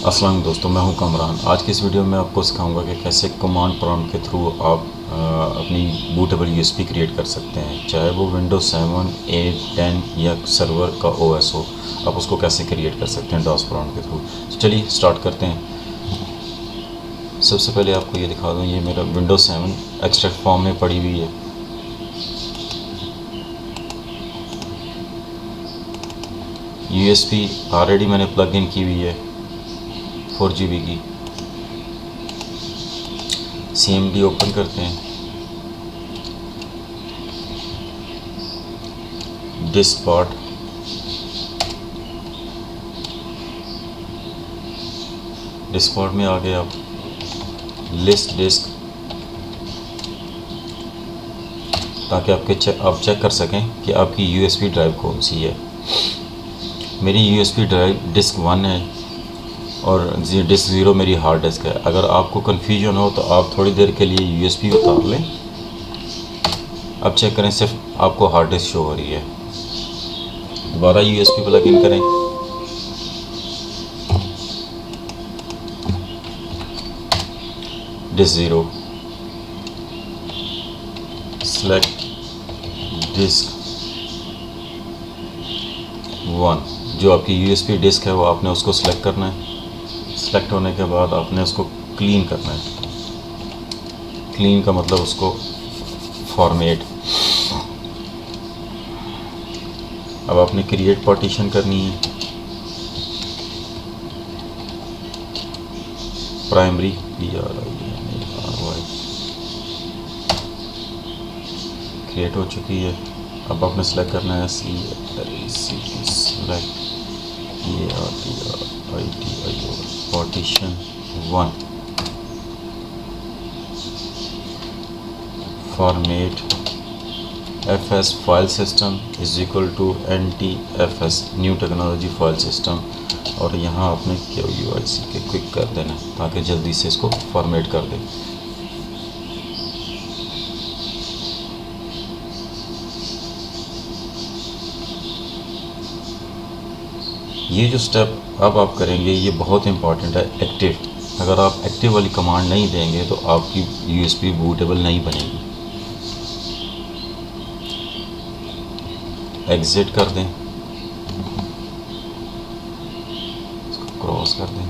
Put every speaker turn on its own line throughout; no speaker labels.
अस्सलाम वालेकुम दोस्तों, मैं हूं कमरान। आज की इस वीडियो में आपको सिखाऊंगा कि कैसे कमांड प्रॉम्प्ट के थ्रू आप अपनी बूटेबल यूएसबी क्रिएट कर सकते हैं, चाहे वो विंडोज 7, 8, 10 या सर्वर का ओएस हो। आप उसको कैसे क्रिएट कर सकते हैं डॉस प्रॉम्प्ट के थ्रू। तो चलिए स्टार्ट करते हैं। सबसे पहले आपको ये दिखा दूँ, ये मेरा विंडोज 7 एक्सट्रैक्ट फॉर्म में पड़ी हुई है। यूएसबी ऑलरेडी मैंने प्लग इन की हुई है 4 GB की। CMD ओपन करते हैं, डिस्क पार्ट, डिस्क पार्ट में आ गए आप, लिस्ट डिस्क, ताकि आप चेक कर सकें कि आपकी यूएसबी ड्राइव कौन सी है। मेरी यूएसबी ड्राइव डिस्क 1 है और डिस्क 0 मेरी हार्ड डिस्क है। अगर आपको कन्फ्यूजन हो तो आप थोड़ी देर के लिए यूएसबी उतार लें। अब चेक करें, सिर्फ आपको हार्ड डिस्क शो हो रही है। दोबारा यूएसबी प्लग इन करें, डिस्क 0, सेलेक्ट डिस्क 1। जो आपकी यूएसबी डिस्क है वो आपने उसको सिलेक्ट करना है। सेलेक्ट होने के बाद आपने उसको क्लीन करना है। क्लीन का मतलब उसको फॉर्मेट। अब आपने क्रिएट पार्टीशन करनी है। प्राइमरी PRIMARY क्रिएट हो चुकी है। अब आपने सेलेक्ट करना है select PARTITIO partition 1 format FS file system is equal to NTFS new technology file system. और यहाँ आपने QUIC के क्विक कर देना है ताकि जल्दी से इसको फॉर्मेट कर दें। ये जो स्टेप अब आप करेंगे ये बहुत इंपॉर्टेंट है, एक्टिव। अगर आप एक्टिव वाली कमांड नहीं देंगे तो आपकी यूएसबी बूटेबल नहीं बनेगी। एग्जिट कर दें, इसको क्रॉस कर दें,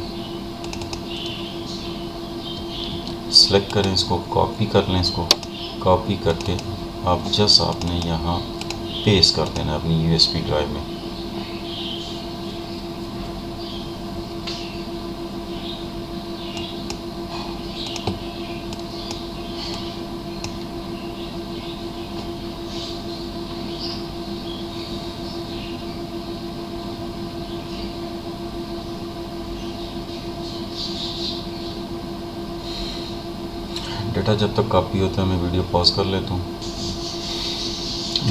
सेलेक्ट करें, इसको कॉपी कर लें। इसको कॉपी करके आप जस्ट आपने यहाँ पेस्ट कर देना अपनी यूएसबी ड्राइव में। डेटा जब तक कॉपी होता है मैं वीडियो पॉज कर लेता हूँ।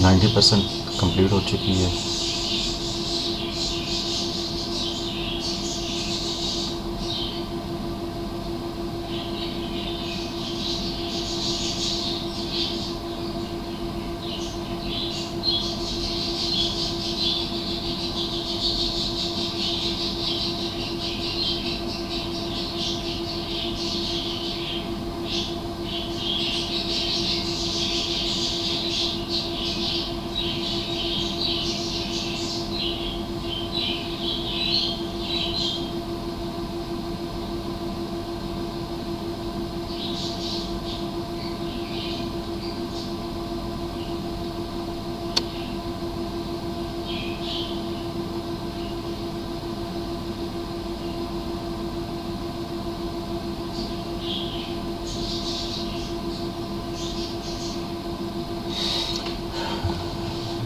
90% कंप्लीट हो चुकी है।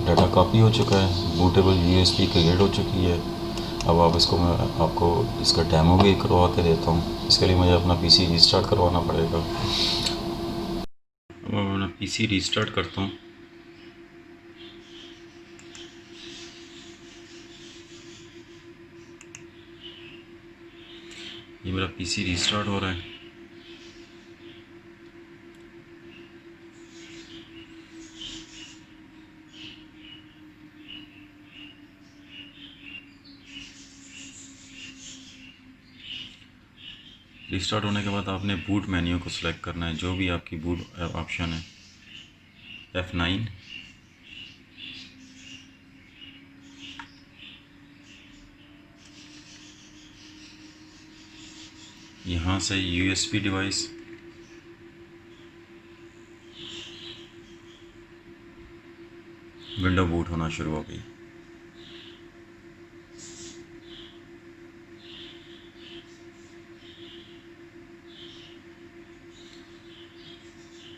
डाटा कॉपी हो चुका है, बूटेबल यूएसबी क्रिएट हो चुकी है। अब आप इसको, मैं आपको इसका डेमो भी करवा के देता हूँ। इसके लिए मुझे अपना पीसी रीस्टार्ट करवाना पड़ेगा। अब मैं अपना पीसी रीस्टार्ट करता हूँ। ये मेरा पीसी रीस्टार्ट हो रहा है। रिस्टार्ट होने के बाद आपने बूट मेन्यू को सिलेक्ट करना है, जो भी आपकी बूट ऑप्शन है। F9, यहाँ से USB डिवाइस, विंडो बूट होना शुरू हो गई।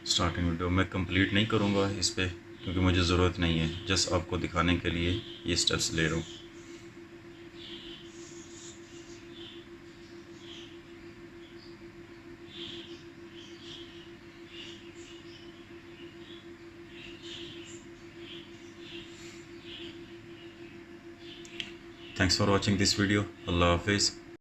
स्टार्टिंग वीडियो मैं कंप्लीट नहीं करूँगा इस पर, क्योंकि मुझे ज़रूरत नहीं है, जस्ट आपको दिखाने के लिए ये स्टेप्स ले रहा हूँ। Thanks for watching this video. Allah Hafiz.